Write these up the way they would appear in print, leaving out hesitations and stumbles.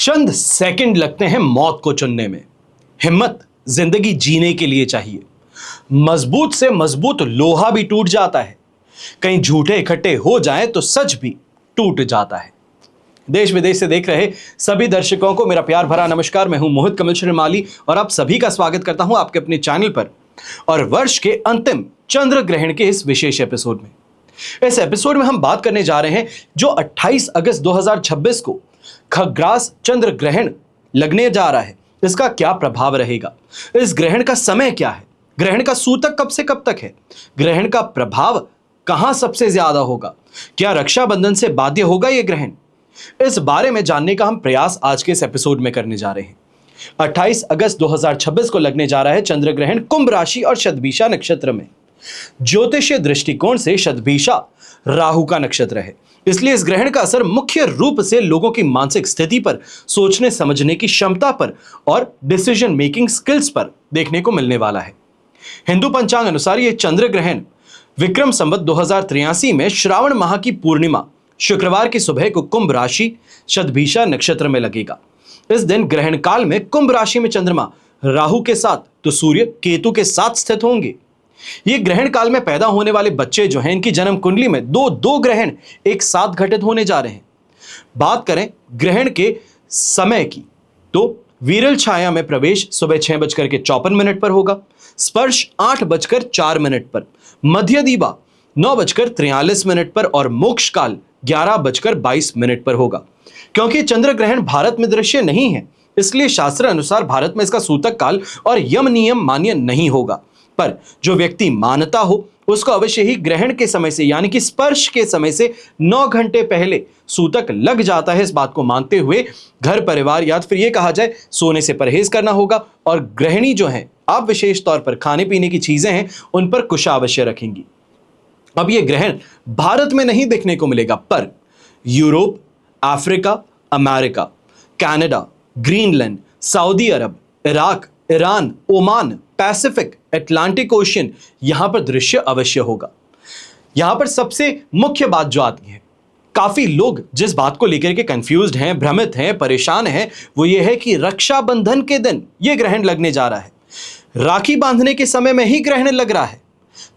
चंद second लगते हैं मौत को चुनने में। हिम्मत जिंदगी जीने के लिए चाहिए। मजबूत से मजबूत लोहा भी टूट जाता है। कहीं झूठे इकट्ठे हो जाएं तो सच भी टूट जाता है। देश विदेश से देख रहे सभी दर्शकों को मेरा प्यार भरा नमस्कार। मैं हूं मोहित कमल श्रीमाली और आप सभी का स्वागत करता हूं आपके अपने चैनल पर और वर्ष के अंतिम चंद्र ग्रहण के इस विशेष एपिसोड में। इस एपिसोड में हम बात करने जा रहे हैं जो 28 अगस्त 2026 को खग्रास चंद्र ग्रहण लगने जा रहा है, इसका क्या प्रभाव रहेगा, इस ग्रहण का समय क्या है, ग्रहण का सूतक कब से कब तक है, ग्रहण का प्रभाव कहां सबसे ज्यादा होगा, क्या रक्षाबंधन से बाध्य होगा यह ग्रहण, इस बारे में जानने का हम प्रयास आज के इस एपिसोड में करने जा रहे हैं। 28 अगस्त 2026 को लगने जा रहा है चंद्र ग्रहण कुंभ राशि और शतभिषा नक्षत्र में। ज्योतिषीय दृष्टिकोण से शतभिषा राहु का नक्षत्र है, इसलिए इस ग्रहण का असर मुख्य रूप से लोगों की मानसिक स्थिति पर, सोचने समझने की क्षमता पर और डिसीजन मेकिंग स्किल्स पर देखने को मिलने वाला है। हिंदू पंचांग अनुसार यह चंद्र ग्रहण विक्रम संवत 2083 में श्रावण माह की पूर्णिमा शुक्रवार की सुबह को कुंभ राशि शतभिषा नक्षत्र में लगेगा। इस दिन ग्रहण काल में कुंभ राशि में चंद्रमा राहु के साथ तो सूर्य केतु के साथ स्थित होंगे। ये ग्रहण काल में पैदा होने वाले बच्चे जो हैं, इनकी जन्म कुंडली में दो ग्रहण एक साथ घटित होने जा रहे हैं। बात करें ग्रहण के समय की तो वीरल छाया में प्रवेश सुबह 6:54 पर होगा, स्पर्श 8:04 पर, मध्य दीबा 9:43 पर और मोक्ष काल 11:22 पर होगा। क्योंकि चंद्र ग्रहण भारत में दृश्य नहीं है, इसलिए शास्त्र अनुसार भारत में इसका सूतक काल और यम नियम मान्य नहीं होगा। पर जो व्यक्ति मानता हो उसको अवश्य ही ग्रहण के समय से यानी कि स्पर्श के समय से 9 घंटे पहले सूतक लग जाता है। इस बात को मानते हुए घर परिवार या फिर ये कहा जाए सोने से परहेज करना होगा और गृहिणी जो है आप विशेष तौर पर खाने पीने की चीजें हैं उन पर कुशा अवश्य रखेंगी। अब यह ग्रहण भारत में नहीं देखने को मिलेगा, पर Europe, Africa, America, Canada, Greenland, Saudi Arab, Iraq, Iran, Oman, Pacific, Atlantic Ocean यहां पर दृश्य अवश्य होगा। यहां पर सबसे मुख्य बात जो आती है, काफी लोग जिस बात को लेकर के कंफ्यूज्ड हैं, भ्रमित हैं, परेशान हैं, वो ये है कि रक्षाबंधन के दिन यह ग्रहण लगने जा रहा है। राखी बांधने के समय में ही ग्रहण लग रहा है,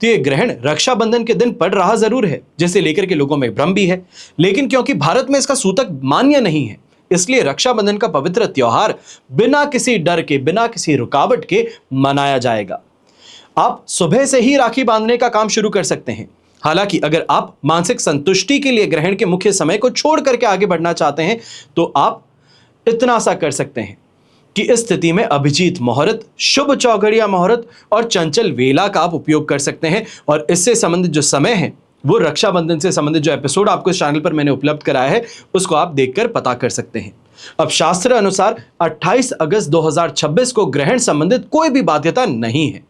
तो यह ग्रहण रक्षाबंधन के दिन पड़ रहा जरूर है, जिसे लेकर के लोगों में भ्रम भी है। लेकिन क्योंकि भारत में इसका सूतक मान्य नहीं है, इसलिए रक्षाबंधन का पवित्र त्योहार बिना किसी डर के, बिना किसी रुकावट के मनाया जाएगा। आप सुबह से ही राखी बांधने का काम शुरू कर सकते हैं। हालांकि अगर आप मानसिक संतुष्टि के लिए ग्रहण के मुख्य समय को छोड़ करके आगे बढ़ना चाहते हैं तो आप इतना सा कर सकते हैं कि इस स्थिति में अभिजीत मुहूर्त, शुभ चौघड़िया मुहूर्त और चंचल वेला का आप उपयोग कर सकते हैं। और इससे संबंधित जो समय है वो रक्षाबंधन से संबंधित जो एपिसोड आपको इस चैनल पर मैंने उपलब्ध कराया है उसको आप देखकर पता कर सकते हैं। अब शास्त्र अनुसार 28 अगस्त 2026 को ग्रहण संबंधित कोई भी बाध्यता नहीं है।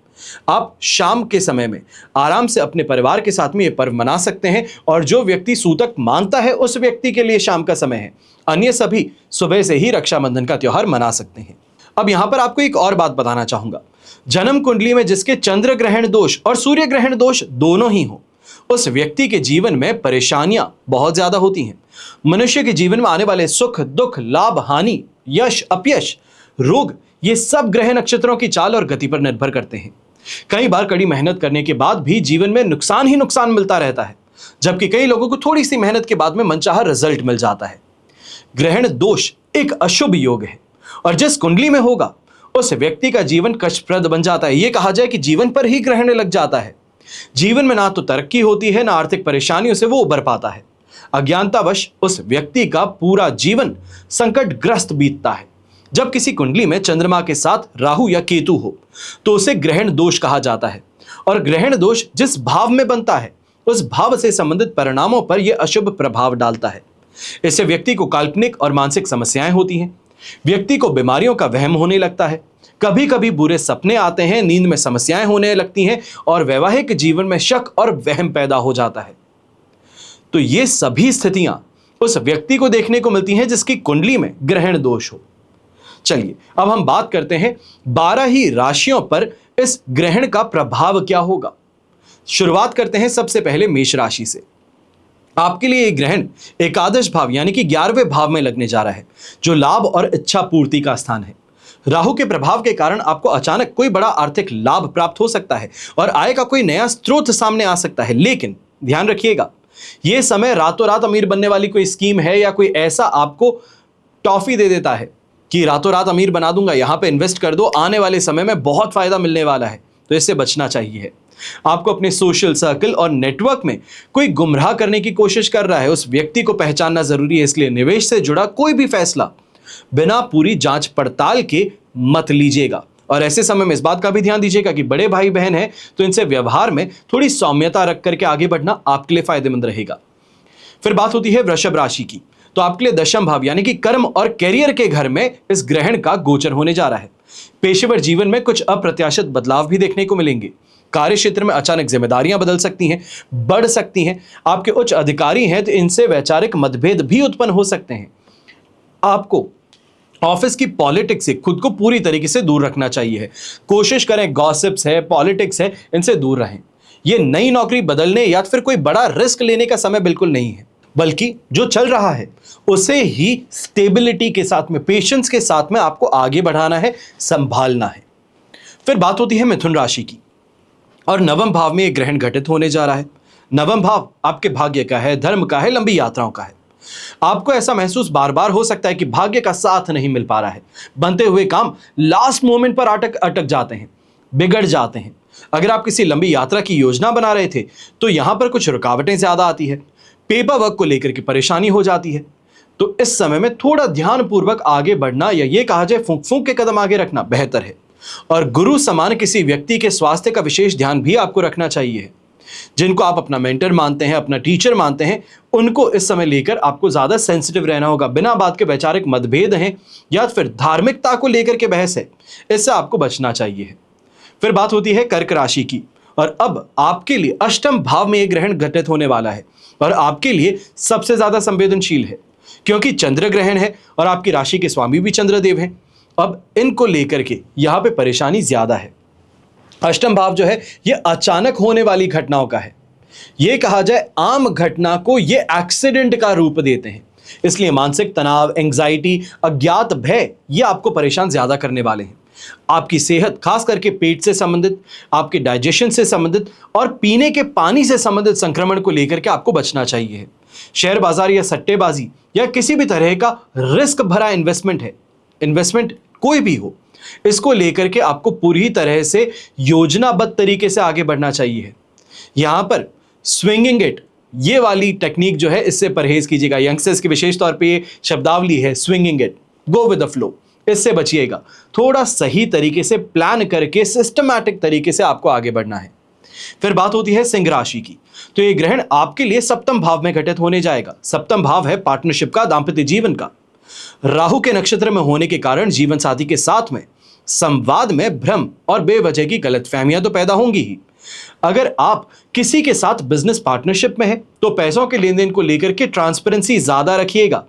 आप शाम के समय में आराम से अपने परिवार के साथ में यह पर्व मना सकते हैं और जो व्यक्ति सूतक मानता है उस व्यक्ति के लिए शाम का समय है, अन्य सभी सुबह से ही रक्षाबंधन का त्योहार मना सकते हैं। अब यहां पर आपको एक और बात बताना चाहूंगा, जन्म कुंडली में जिसके चंद्र ग्रहण दोष और सूर्य ग्रहण दोष दोनों ही हो, उस व्यक्ति के जीवन में परेशानियां बहुत ज्यादा होती हैं। मनुष्य के जीवन में आने वाले सुख दुख, लाभ हानि, यश अपयश, रोग, ये सब ग्रह नक्षत्रों की चाल और गति पर निर्भर करते हैं। कई बार कड़ी मेहनत करने के बाद भी जीवन में नुकसान ही नुकसान मिलता रहता है, जबकि कई लोगों को थोड़ी सी मेहनत के बाद में मनचाहा रिजल्ट मिल जाता है। ग्रहण दोष एक अशुभ योग है और जिस कुंडली में होगा उस व्यक्ति का जीवन कष्टप्रद बन जाता है। यह कहा जाए कि जीवन पर ही ग्रहण लग जाता है। जीवन में ना तो तरक्की होती है, ना आर्थिक परेशानियों से वो उबर पाता है। अज्ञानतावश उस व्यक्ति का पूरा जीवन संकटग्रस्त बीतता है। जब किसी कुंडली में चंद्रमा के साथ राहु या केतु हो तो उसे ग्रहण दोष कहा जाता है और ग्रहण दोष जिस भाव में बनता है उस भाव से संबंधित परिणामों पर यह अशुभ प्रभाव डालता है। इससे व्यक्ति को काल्पनिक और मानसिक समस्याएं होती हैं, व्यक्ति को बीमारियों का वहम होने लगता है, कभी कभी बुरे सपने आते हैं, नींद में समस्याएं होने लगती हैं और वैवाहिक जीवन में शक और वहम पैदा हो जाता है। तो ये सभी स्थितियां उस व्यक्ति को देखने को मिलती हैं जिसकी कुंडली में ग्रहण दोष हो। चलिए अब हम बात करते हैं 12 ही राशियों पर इस ग्रहण का प्रभाव क्या होगा। शुरुआत करते हैं सबसे पहले मेष राशि से। आपके लिए ये ग्रहण एकादश भाव यानी कि 11वें भाव में लगने जा रहा है, जो लाभ और इच्छा पूर्ति का स्थान है। राहु के प्रभाव के कारण आपको अचानक कोई बड़ा आर्थिक लाभ प्राप्त हो सकता है और आय का कोई नया स्रोत सामने आ सकता है। लेकिन ध्यान रखिएगा, यह समय रातों रात अमीर बनने वाली कोई स्कीम है या कोई ऐसा आपको टॉफी दे देता है कि रातों रात अमीर बना दूंगा, यहां पे इन्वेस्ट कर दो, आने वाले समय में बहुत फायदा मिलने वाला है, तो इससे बचना चाहिए। आपको अपने सोशल सर्कल और नेटवर्क में कोई गुमराह करने की कोशिश कर रहा है, उस व्यक्ति को पहचानना जरूरी है। इसलिए निवेश से जुड़ा कोई भी फैसला बिना पूरी जांच पड़ताल के मत लीजिएगा। और ऐसे समय में इस बात का भी ध्यान दीजिएगा कि बड़े भाई बहन हैं तो इनसे व्यवहार में थोड़ी सौम्यता रख करके आगे बढ़ना आपके लिए फायदेमंद रहेगा। फिर बात होती है वृषभ राशि की, तो आपके लिए दशम भाव यानी कि कर्म और कैरियर के घर में इस ग्रहण का गोचर होने जा रहा है। पेशेवर जीवन में कुछ अप्रत्याशित बदलाव भी देखने को मिलेंगे। कार्य क्षेत्र में अचानक जिम्मेदारियां बदल सकती हैं, बढ़ सकती हैं। आपके उच्च अधिकारी हैं तो इनसे वैचारिक मतभेद भी उत्पन्न हो सकते हैं। आपको ऑफिस की पॉलिटिक्स से खुद को पूरी तरीके से दूर रखना चाहिए। कोशिश करें, गॉसिप्स है, पॉलिटिक्स है, इनसे दूर रहें। यह नई नौकरी बदलने या फिर कोई बड़ा रिस्क लेने का समय बिल्कुल नहीं है, बल्कि जो चल रहा है उसे ही स्टेबिलिटी के साथ में, पेशेंस के साथ में आपको आगे बढ़ाना है, संभालना है। फिर बात होती है मिथुन राशि की, और नवम भाव में यह ग्रहण घटित होने जा रहा है। नवम भाव आपके भाग्य का है, धर्म का है, लंबी यात्राओं का है। आपको ऐसा महसूस बार बार हो सकता है कि भाग्य का साथ नहीं मिल पा रहा है, बनते हुए काम लास्ट मोमेंट पर अटक जाते हैं, बिगड़ जाते हैं। अगर आप किसी लंबी यात्रा की योजना बना रहे थे तो यहां पर कुछ रुकावटें ज्यादा आती है, पेपर वर्क को लेकर के परेशानी हो जाती है। तो इस समय में थोड़ा ध्यानपूर्वक आगे बढ़ना, या ये कहा जाए फूंक फूंक के कदम आगे रखना बेहतर है। और गुरु समान किसी व्यक्ति के स्वास्थ्य का विशेष ध्यान भी आपको रखना चाहिए। जिनको आप अपना मेंटर मानते हैं, अपना टीचर मानते हैं, उनको इस समय लेकर आपको ज्यादा सेंसिटिव रहना होगा। बिना बात के वैचारिक मतभेद हैं या फिर धार्मिकता को लेकर के बहस है, इससे आपको बचना चाहिए। फिर बात होती है कर्क राशि की, और अब आपके लिए अष्टम भाव में यह ग्रहण घटित होने वाला है और आपके लिए सबसे ज्यादा संवेदनशील है, क्योंकि चंद्र ग्रहण है और आपकी राशि के स्वामी भी चंद्रदेव हैं। अब इनको लेकर के यहां पे परेशानी ज्यादा है। अष्टम भाव जो है यह अचानक होने वाली घटनाओं का है। यह कहा जाए आम घटना को ये एक्सीडेंट का रूप देते हैं, इसलिए मानसिक तनाव, एंग्जाइटी, अज्ञात भय ये आपको परेशान ज्यादा करने वाले हैं। आपकी सेहत, खास करके पेट से संबंधित, आपके डाइजेशन से संबंधित और पीने के पानी से संबंधित संक्रमण को लेकर के आपको बचना चाहिए। शेयर बाजार या सट्टेबाजी या किसी भी तरह का रिस्क भरा इन्वेस्टमेंट कोई भी हो, इसको लेकर के आपको पूरी तरह से योजनाबद्ध तरीके से आगे बढ़ना चाहिए। यहां पर स्विंगिंग इट ये वाली टेक्निक जो है, इससे परहेज कीजिएगा। यंगस्टर्स की विशेष तौर पे ये शब्दावली है, swinging it, go with the flow, इससे बचिएगा। थोड़ा सही तरीके से प्लान करके सिस्टमैटिक तरीके से आपको आगे बढ़ना है। फिर बात होती है सिंह राशि की, तो ये ग्रहण आपके लिए सप्तम भाव में घटित होने जाएगा। सप्तम भाव है पार्टनरशिप का, दांपत्य जीवन का। राहु के नक्षत्र में होने के कारण जीवन साथी के साथ में संवाद में भ्रम और बेवजह की गलतफहमियां तो पैदा होंगी ही। अगर आप किसी के साथ बिजनेस पार्टनरशिप में हैं तो पैसों के लेन देन को लेकर के ट्रांसपेरेंसी ज्यादा रखिएगा।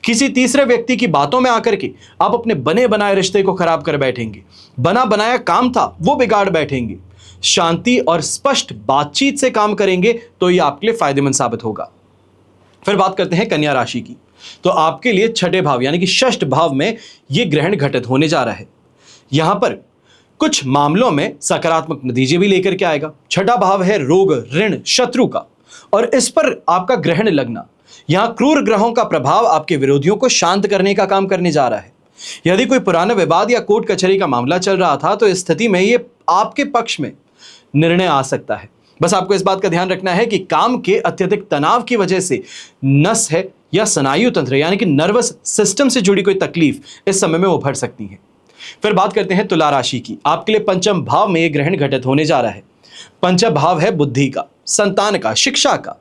किसी तीसरे व्यक्ति की बातों में आकर के आप अपने बने बनाए रिश्ते को खराब कर बैठेंगे, बना बनाया काम था वो बिगाड़ बैठेंगे। शांति और स्पष्ट बातचीत से काम करेंगे तो यह आपके लिए फायदेमंद साबित होगा। फिर बात करते हैं कन्या राशि की, तो आपके लिए छठे भाव यानी कि षष्ठ भाव में यह ग्रहण घटित होने जा रहा है। यहां पर कुछ मामलों में सकारात्मक नतीजे भी लेकर के आएगा। छठा भाव है रोग, ऋण, शत्रु का, और इस पर आपका ग्रहण लगना, यहां क्रूर ग्रहों का प्रभाव आपके विरोधियों को शांत करने का काम करने जा रहा है। यदि कोई पुराना विवाद या कोर्ट कचहरी का मामला चल रहा था तो इस स्थिति में ये आपके पक्ष में निर्णय आ सकता है। बस आपको इस बात का ध्यान रखना है कि काम के अत्यधिक तनाव की वजह से नस है या स्नायु तंत्र यानी कि नर्वस सिस्टम से जुड़ी कोई तकलीफ इस समय में उभर सकती है। फिर बात करते हैं तुला राशि की, आपके लिए पंचम भाव में यह ग्रहण घटित होने जा रहा है। पंचम भाव है बुद्धि का, संतान का, शिक्षा का।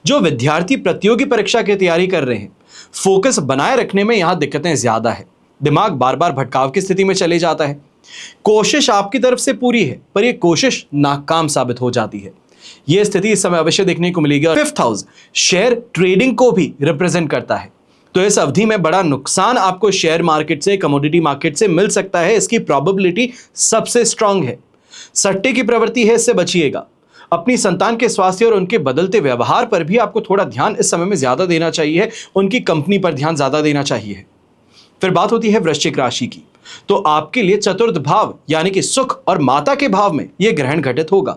जो विद्यार्थी प्रतियोगी परीक्षा की तैयारी कर रहे हैं, फोकस बनाए रखने में यहां दिक्कतें ज्यादा है। दिमाग बार बार भटकाव की स्थिति में चले जाता है। कोशिश आपकी तरफ से पूरी है पर यह कोशिश नाकाम साबित हो जाती है। यह स्थिति इस समय अवश्य देखने को मिलेगी। फिफ्थ हाउस शेयर ट्रेडिंग को भी रिप्रेजेंट करता है, तो इस अवधि में बड़ा नुकसान आपको शेयर मार्केट से, कमोडिटी मार्केट से मिल सकता है। इसकी प्रोबेबिलिटी सबसे स्ट्रांग है। सट्टे की प्रवृत्ति है, इससे बचिएगा। अपनी संतान के स्वास्थ्य और उनके बदलते व्यवहार पर भी आपको थोड़ा ध्यान इस समय में ज्यादा देना चाहिए, उनकी कंपनी पर ध्यान ज्यादा देना चाहिए। फिर बात होती है वृश्चिक राशि की, तो आपके लिए चतुर्थ भाव यानी कि सुख और माता के भाव में यह ग्रहण घटित होगा।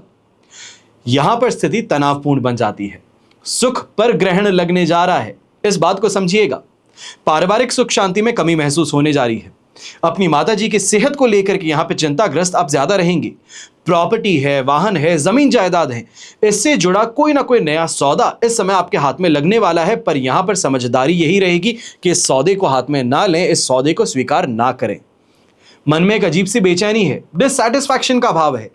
यहां पर स्थिति तनावपूर्ण बन जाती है, सुख पर ग्रहण लगने जा रहा है, इस बात को समझिएगा। पारिवारिक सुख शांति में कमी महसूस होने जा रही है। अपनी माता जी की सेहत को लेकर के यहां पे चिंताग्रस्त आप ज्यादा रहेंगे। प्रॉपर्टी है, वाहन है, जमीन जायदाद है, इससे जुड़ा कोई ना कोई नया सौदा इस समय आपके हाथ में लगने वाला है, पर यहां पर समझदारी यही रहेगी कि इस सौदे को हाथ में ना लें, इस सौदे को स्वीकार ना करें। मन में एक अजीब सी बेचैनी है, डिससैटिस्फैक्शन का भाव है।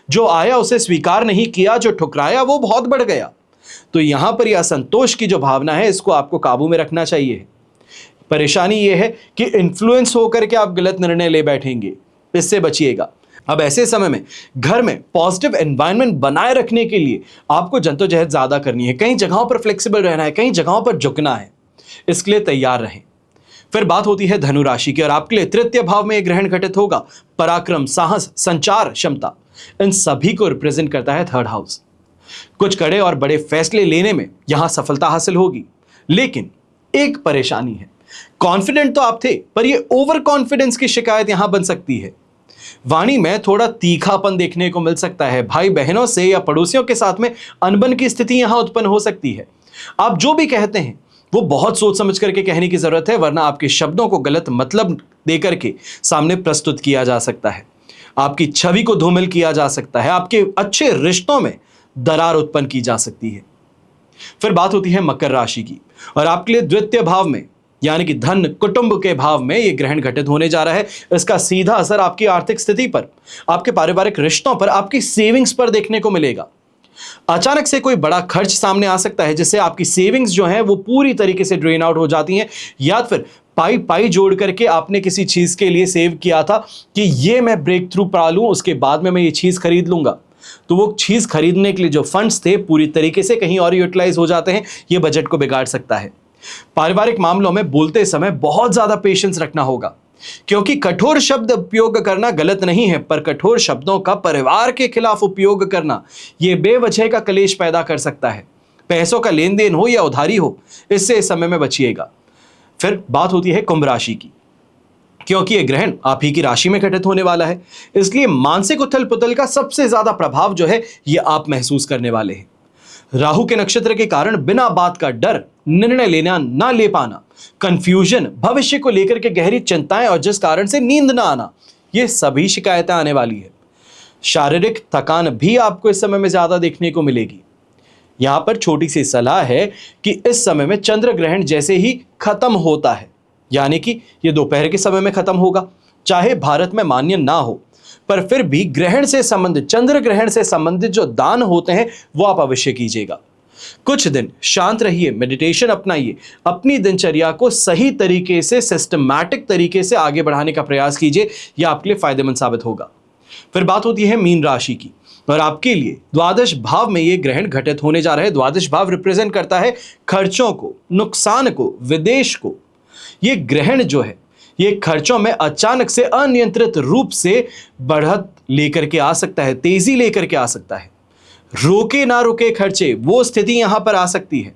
जो आया उसे स्वीकार नहीं किया, जो ठुकराया वो बहुत बढ़ गया। तो यहां पर यह असंतोष की जो भावना है, इसको आपको काबू में रखना चाहिए। परेशानी यह है कि इन्फ्लुएंस होकर के आप गलत निर्णय ले बैठेंगे, इससे बचिएगा। अब ऐसे समय में घर में पॉजिटिव एनवायरनमेंट बनाए रखने के लिए आपको जद्दोजहद ज्यादा करनी है। कई जगहों पर फ्लेक्सिबल रहना है, कई जगहों पर झुकना है, इसके लिए तैयार रहें। फिर बात होती है धनु राशि की, और आपके लिए तृतीय भाव में एक ग्रहण घटित होगा। पराक्रम, साहस, संचार क्षमता, इन सभी को रिप्रेजेंट करता है थर्ड हाउस। कुछ कड़े और बड़े फैसले लेने में यहां सफलता हासिल होगी, लेकिन एक परेशानी है। कॉन्फिडेंट तो आप थे, पर ये ओवर कॉन्फिडेंस की शिकायत यहां बन सकती है। वाणी में थोड़ा तीखापन देखने को मिल सकता है। भाई बहनों से या पड़ोसियों के साथ में अनबन की स्थिति यहां उत्पन्न हो सकती है। आप जो भी कहते हैं वो बहुत सोच समझ करके कहने की जरूरत है, वरना आपके शब्दों को गलत मतलब देकर के सामने प्रस्तुत किया जा सकता है। आपकी छवि को धूमिल किया जा सकता है, आपके अच्छे रिश्तों में दरार उत्पन्न की जा सकती है। फिर बात होती है मकर राशि की, और आपके लिए द्वितीय भाव में यानी कि धन कुटुंब के भाव में यह ग्रहण घटित होने जा रहा है। इसका सीधा असर आपकी आर्थिक स्थिति पर, आपके पारिवारिक रिश्तों पर, आपकी सेविंग्स पर देखने को मिलेगा। अचानक से कोई बड़ा खर्च सामने आ सकता है, जिससे आपकी सेविंग्स जो है वो पूरी तरीके से ड्रेन आउट हो जाती हैं, या फिर पाई पाई जोड़ करके आपने किसी चीज के लिए सेव किया था कि ये मैं ब्रेक थ्रू पा लूं, उसके बाद में मैं ये चीज खरीद लूंगा, तो वो चीज खरीदने के लिए जो फंड्स थे पूरी तरीके से कहीं और यूटिलाइज हो जाते हैं। ये बजट को बिगाड़ सकता है। पारिवारिक मामलों में बोलते समय बहुत ज्यादा पेशेंस रखना होगा, क्योंकि कठोर शब्द उपयोग करना गलत नहीं है, पर कठोर शब्दों का परिवार के खिलाफ उपयोग करना यह बेवजह का कलेश पैदा कर सकता है। पैसों का लेन देन हो या उधारी हो, इससे इस समय में बचिएगा। फिर बात होती है कुंभ राशि की, क्योंकि यह ग्रहण आप ही की राशि में घटित होने वाला है, इसलिए मानसिक उथल पुथल का सबसे ज्यादा प्रभाव जो है यह आप महसूस करने वाले हैं। राहु के नक्षत्र के कारण बिना बात का डर, निर्णय लेना ना ले पाना, कंफ्यूजन, भविष्य को लेकर के गहरी चिंताएं और जिस कारण से नींद ना आना, ये सभी शिकायतें आने वाली है। शारीरिक थकान भी आपको इस समय में ज्यादा देखने को मिलेगी। यहां पर छोटी सी सलाह है कि इस समय में चंद्र ग्रहण जैसे ही खत्म होता है, यानी कि ये दोपहर के समय में खत्म होगा, चाहे भारत में मान्य ना हो, पर फिर भी ग्रहण से संबंधित, चंद्र ग्रहण से संबंधित जो दान होते हैं वो आप अवश्य कीजिएगा। कुछ दिन शांत रहिए, मेडिटेशन अपनाइए, अपनी दिनचर्या को सही तरीके से, सिस्टमैटिक तरीके से आगे बढ़ाने का प्रयास कीजिए, यह आपके लिए फायदेमंद साबित होगा। फिर बात होती है मीन राशि की, और आपके लिए द्वादश भाव में यह ग्रहण घटित होने जा रहा है। द्वादश भाव रिप्रेजेंट करता है खर्चों को, नुकसान को, विदेश को। यह ग्रहण जो है ये खर्चों में अचानक से अनियंत्रित रूप से बढ़त लेकर के आ सकता है, तेजी लेकर के आ सकता है। रोके ना रुके खर्चे, वो स्थिति यहां पर आ सकती है।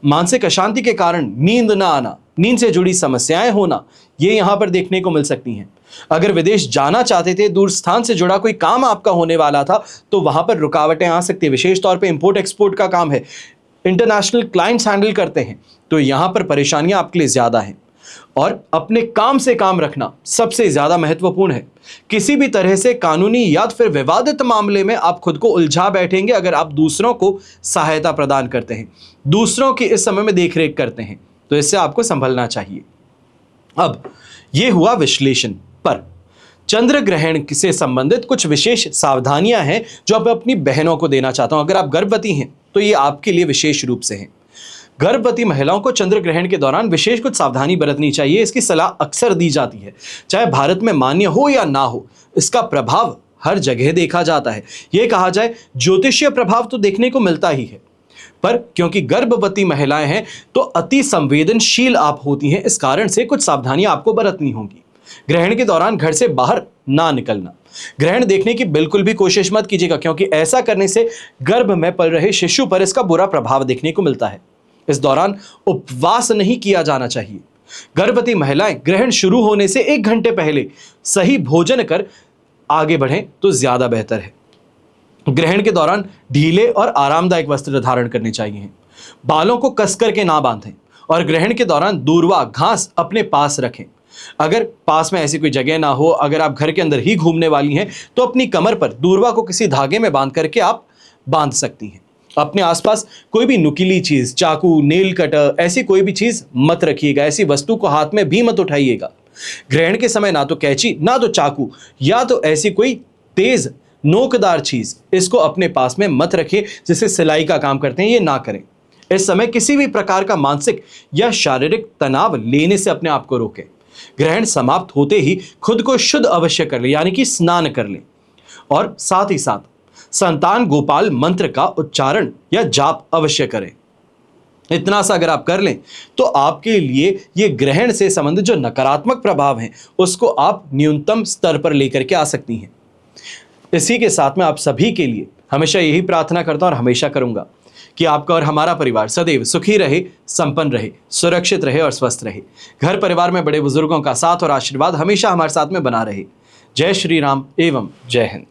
मानसिक अशांति के कारण नींद ना आना, नींद से जुड़ी समस्याएं होना, ये यहां पर देखने को मिल सकती हैं। अगर विदेश जाना चाहते थे, दूर स्थान से जुड़ा कोई काम आपका होने वाला था, तो वहां पर रुकावटें आ सकती है। विशेष तौर पे इंपोर्ट एक्सपोर्ट का काम है, इंटरनेशनल क्लाइंट्स हैंडल करते हैं, तो यहां पर परेशानियां आपके लिए ज्यादा हैं। और अपने काम से काम रखना सबसे ज्यादा महत्वपूर्ण है। किसी भी तरह से कानूनी या फिर विवादित मामले में आप खुद को उलझा बैठेंगे अगर आप दूसरों को सहायता प्रदान करते हैं, दूसरों की इस समय में देखरेख करते हैं, तो इससे आपको संभलना चाहिए। अब यह हुआ विश्लेषण, पर चंद्र ग्रहण से संबंधित कुछ विशेष सावधानियां हैं जो मैं अपनी बहनों को देना चाहता हूं। अगर आप गर्भवती हैं तो ये आपके लिए विशेष रूप से है। गर्भवती महिलाओं को चंद्र ग्रहण के दौरान विशेष कुछ सावधानी बरतनी चाहिए। इसकी सलाह अक्सर दी जाती है, चाहे भारत में मान्य हो या ना हो, इसका प्रभाव हर जगह देखा जाता है। यह कहा जाए ज्योतिषीय प्रभाव तो देखने को मिलता ही है, पर क्योंकि गर्भवती महिलाएं हैं तो अति संवेदनशील आप होती हैं, इस कारण से कुछ सावधानियां आपको बरतनी होंगी। ग्रहण के दौरान घर से बाहर ना निकलना, ग्रहण देखने की बिल्कुल भी कोशिश मत कीजिएगा, क्योंकि ऐसा करने से गर्भ में पल रहे शिशु पर इसका बुरा प्रभाव देखने को मिलता है। इस दौरान उपवास नहीं किया जाना चाहिए। गर्भवती महिलाएं ग्रहण शुरू होने से 1 घंटे पहले सही भोजन कर आगे बढ़ें तो ज्यादा बेहतर है। ग्रहण के दौरान ढीले और आरामदायक वस्त्र धारण करने चाहिए। बालों को कसकर के ना बांधें और ग्रहण के दौरान दूर्वा घास अपने पास रखें। अगर पास में ऐसी कोई जगह ना हो, अगर आप घर के अंदर ही घूमने वाली हैं, तो अपनी कमर पर दूर्वा को किसी धागे में बांध करके आप बांध सकती हैं। अपने आसपास कोई भी नुकीली चीज, चाकू, नेल कटर, ऐसी कोई भी चीज मत रखिएगा। ऐसी वस्तु को हाथ में भी मत उठाइएगा। ग्रहण के समय ना तो कैंची, ना तो चाकू, या तो ऐसी कोई तेज नोकदार चीज, इसको अपने पास में मत रखिए। जिसे सिलाई का काम करते हैं, ये ना करें। इस समय किसी भी प्रकार का मानसिक या शारीरिक तनाव लेने से अपने आप को रोकें। ग्रहण समाप्त होते ही खुद को शुद्ध अवश्य कर लें, यानी कि स्नान कर लें, और साथ ही साथ संतान गोपाल मंत्र का उच्चारण या जाप अवश्य करें। इतना सा अगर आप कर लें तो आपके लिए ये ग्रहण से संबंधित जो नकारात्मक प्रभाव हैं उसको आप न्यूनतम स्तर पर लेकर के आ सकती हैं। इसी के साथ में आप सभी के लिए हमेशा यही प्रार्थना करता हूं और हमेशा करूंगा कि आपका और हमारा परिवार सदैव सुखी रहे, संपन्न रहे, सुरक्षित रहे और स्वस्थ रहे। घर परिवार में बड़े बुजुर्गों का साथ और आशीर्वाद हमेशा हमारे साथ में बना रहे। जय श्री राम एवं जय हिंद।